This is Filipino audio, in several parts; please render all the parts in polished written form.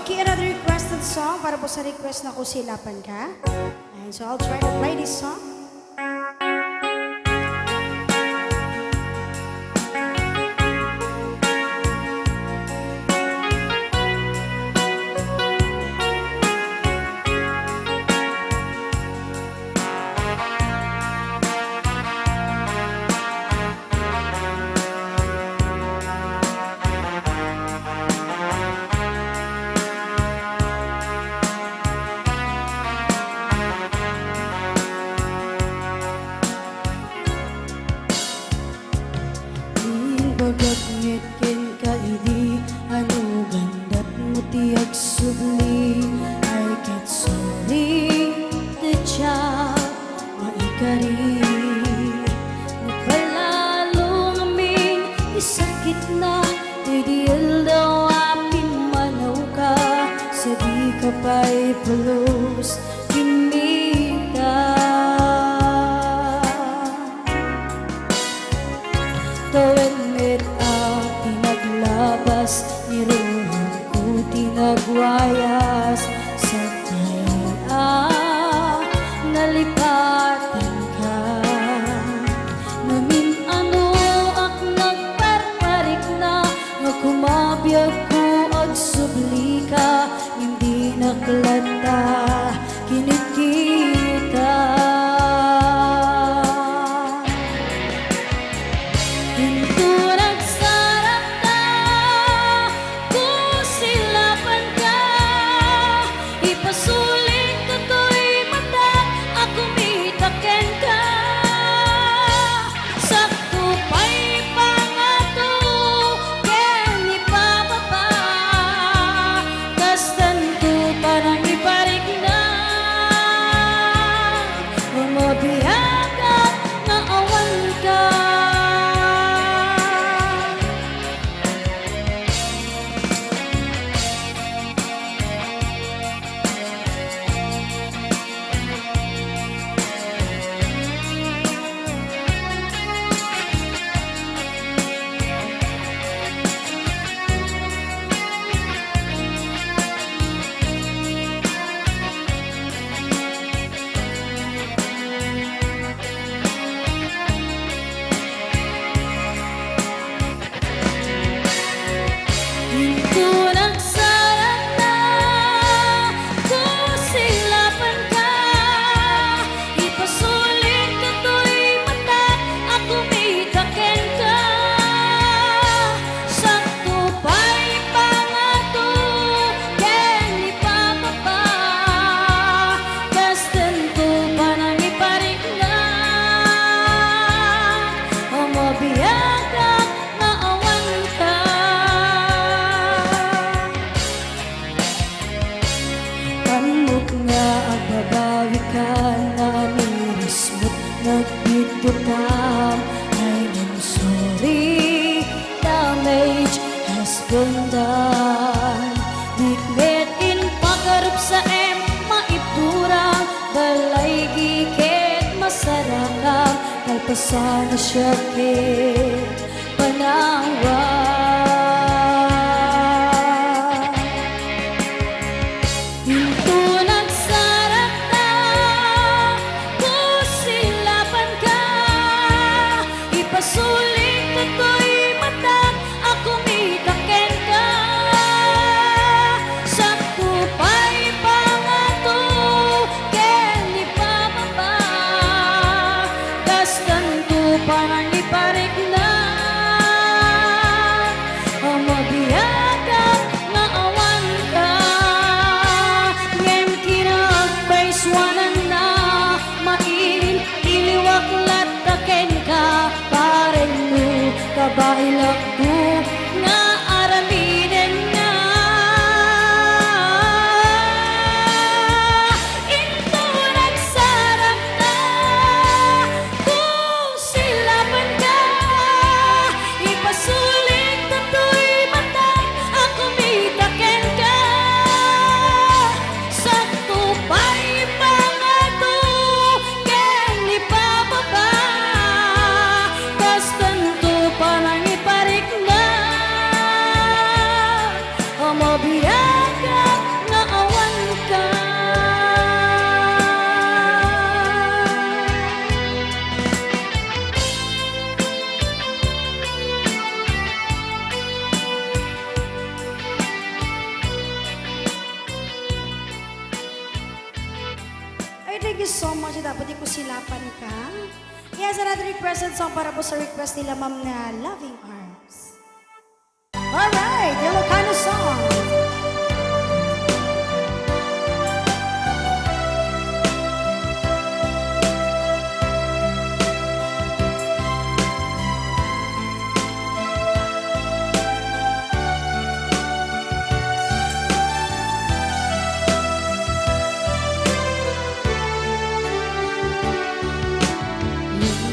Okay, another requested song para po sa request na Kusilapan Ka. And so I'll try to play this song. Pagkakngit ken kaidi ano gandat mo tiyag subli I can't sorry the job maikari napalalo ngamin isakit na ideal daw apin manaw ka sa di ka pa'y pulos kimita labas ni rohong ko tinagwayas sa kaya nalipatan ka namin ano ak nagparparik na magkumabiyag ko ag subli ka hindi naklata kinikita nagpitutam I'm sorry damage has been done Dikmet in pagkarup sa maipurang balay gikit masarakang kalpasan na syakit panawa sulit ako'y matag ako mitaken ka sakto pa'y pangato ken ipababa kastan ko parang iparik na dapat di ko silapan ka. Yes, another requested song para po sa request nila ma'am na Loving Arms. Alright, Ilocano song.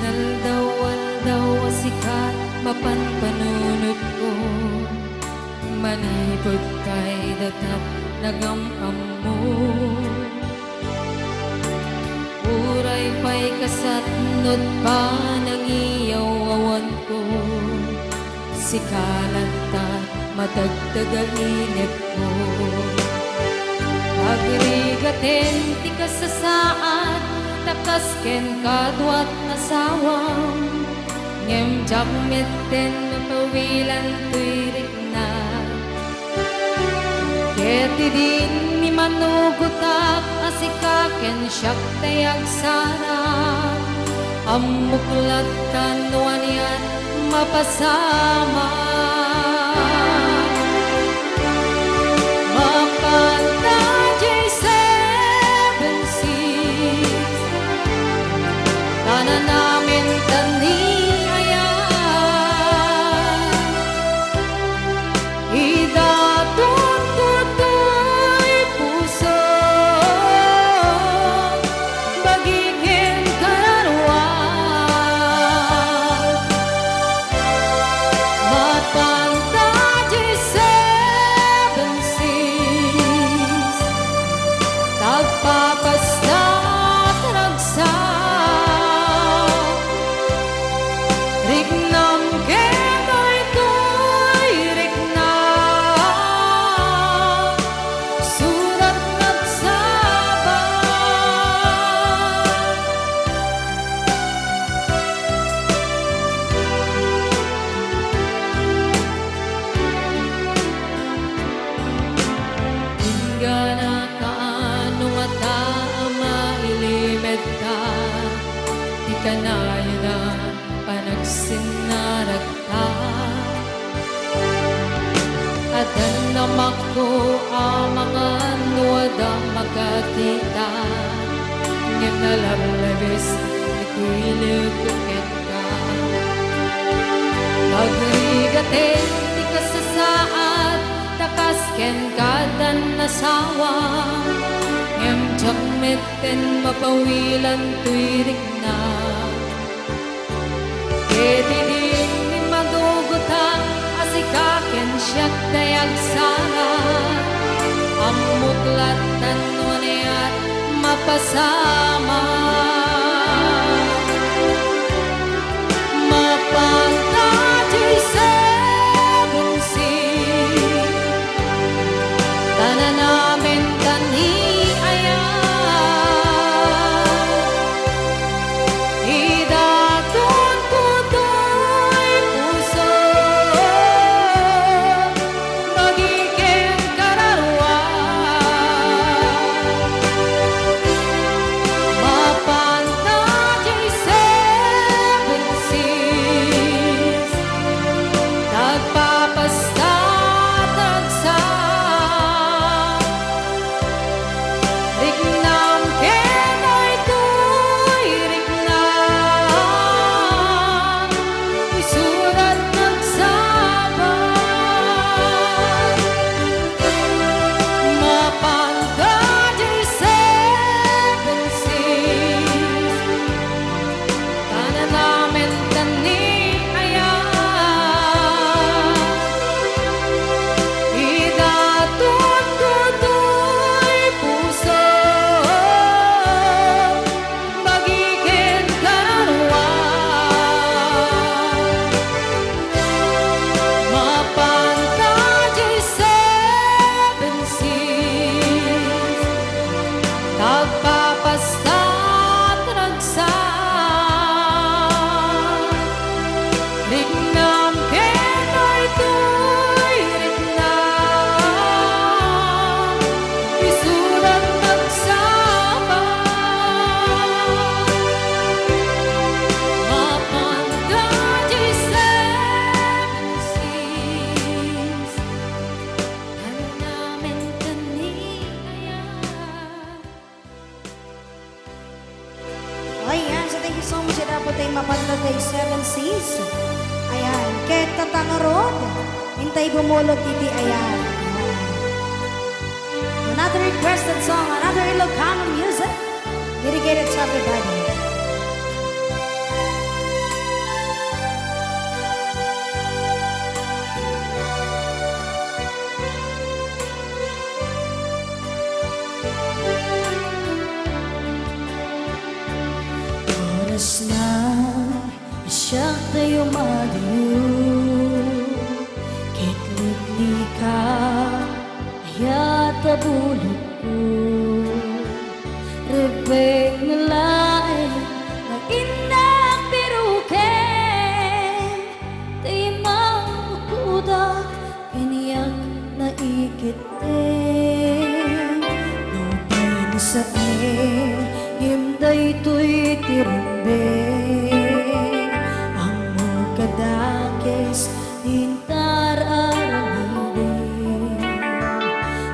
Naldaw-aldaw sikat mapanpanunod ko, manipod kay datat nagamam mo. Uray pa'y kasatnod pa ng iyawawan ko, sikalan ta matagtagainip ko. Agrigaten ti kasasaad, takas ken kadwat nasawang, ngem jakmeten mapawilan tuirik na. Keti din ni manugutak asikaken siyak tayag sana, amuklat tanuan yan mapasama. Makanta J7 Seas, tanan namin tani ayan, idatun tutoy puso, bagikin kararuan. Makanta J7 Seas, tagpapasta taragsa, rignam kemay to'y rigna, surat nagsabay. Ingana kaano mata mailimed ka, di ka na yun na panagsinarag ka. At namak ko ang mga nuwada makakita, ngayon nalalabis ito'y lukukin ka. Agrigaten ti kasasaad, takas ken kadan nasawa, ngem jakmeten mapawilan tuirik na. Kedi din ni madugutan asikaken siyak dayag sana, amuklat tanuan at mapasama. Mapanta J7 Seas, tanan namin tani ayan, idatun tutoy puso, bagikin kararuan. Mapa putay mapandaday seven seas. Ayan, ket tatangarod, hintay bumulot iti ayan. Another requested song, another Ilocano music, dedicated to everybody. Oras na siya tayo madiyo, kitlig ka ayat abulot ko, rebek ngelain na inak piruken, timang kuda kiniyak na ikitin, lupay ni sa himday to'y tirumbeng, ang mukadakes hintar aramidin,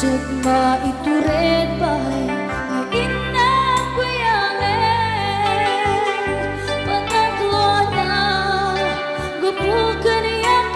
tiyag maitured bay na inak kuyangen, panatlo na gapukan iyak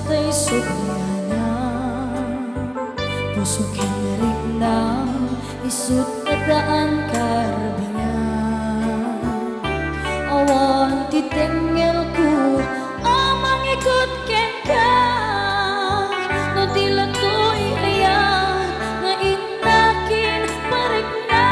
tay sobrana, puso kinarik na isut nadaan karbingan, awan titengel ko amang ikot ken ka, no tila to'y ayan nga inakin parik na.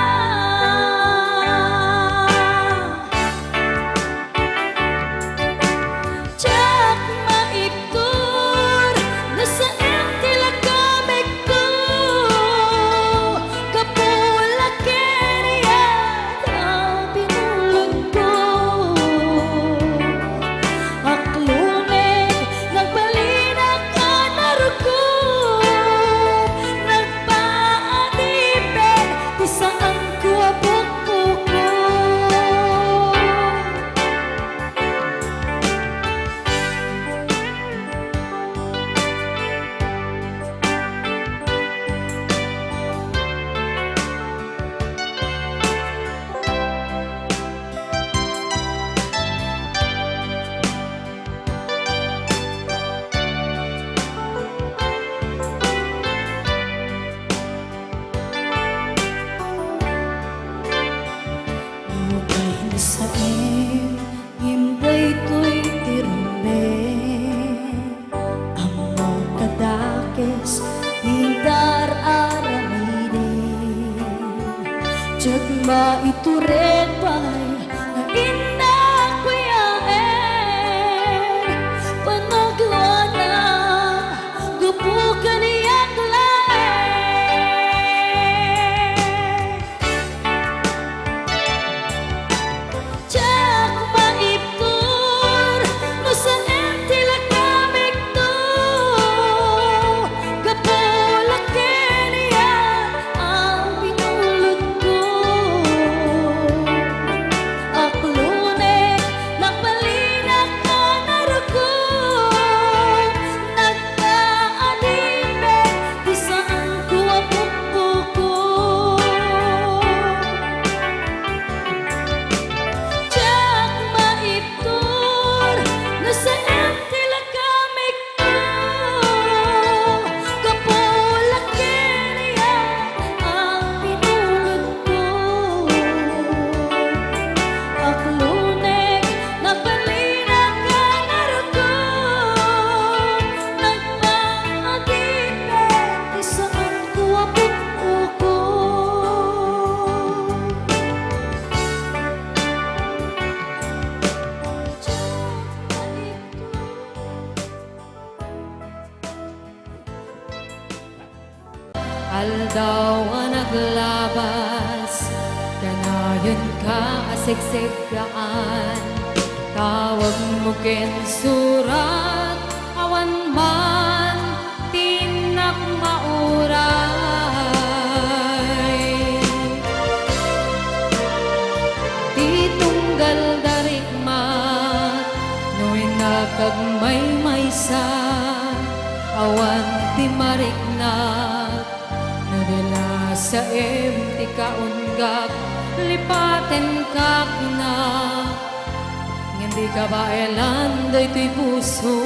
Sa himday to'y tirumbeng, ang mga kadakes hindar aramidin, tiyag maitured bay na inak kuyaen, panagla na gapukan iyak Aklunan Dayon ka asigsigaan, tawag mo ken surat, awan man tinak mauray. Di tunggal darikmat, no'y nakagmay-maysa, awan di mariknat, nadala sa ti kaunggak, lipaten ka na. Hindi ka ba elan, da'y puso,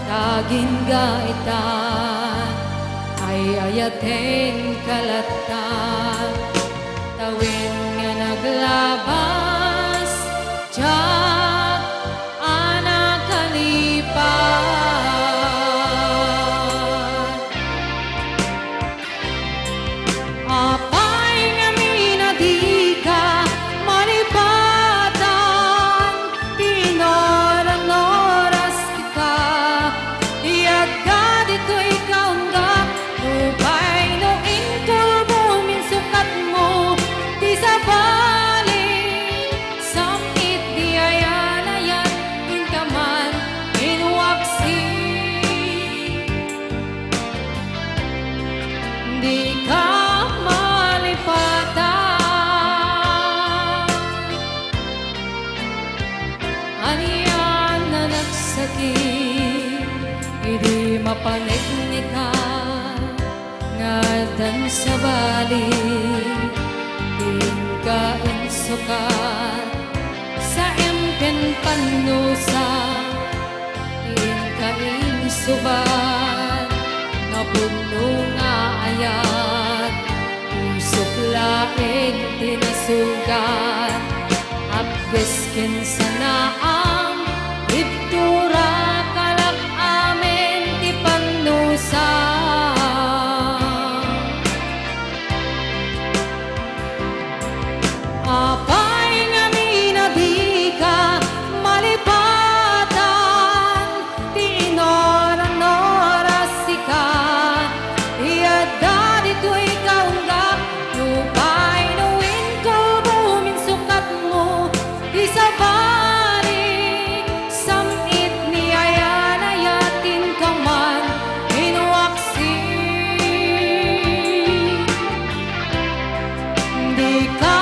tagin gaitan, ay ayaten kalatan, tawin nga naglabas, tiyak anak kalipat. Apay nga minadika, malipatan, tinoran-oras kita, iyaga dito ikaw nga, upay no inkulbo minsukat mo, di sa balik, samit di ayan-ayan, inkaman, inwaksi. Di ka malipatan, aniyan na nagsakit, hindi mapaniknikan, ngadan sa balik, din ka insukat, sa empen panusa, din ka insubat, nga puno nga ayat, usok laing tinasugat, abgesken sa naam, ibtura kalak amen ti panusa. Apay nga minadika, malipatan, ti inoran-oras ka, iyada dito ikaw nga, lupay nuwin ko buminsukat mo, di sa balik, samit ni ayan-ayatin ka man, inwaksi. Di ka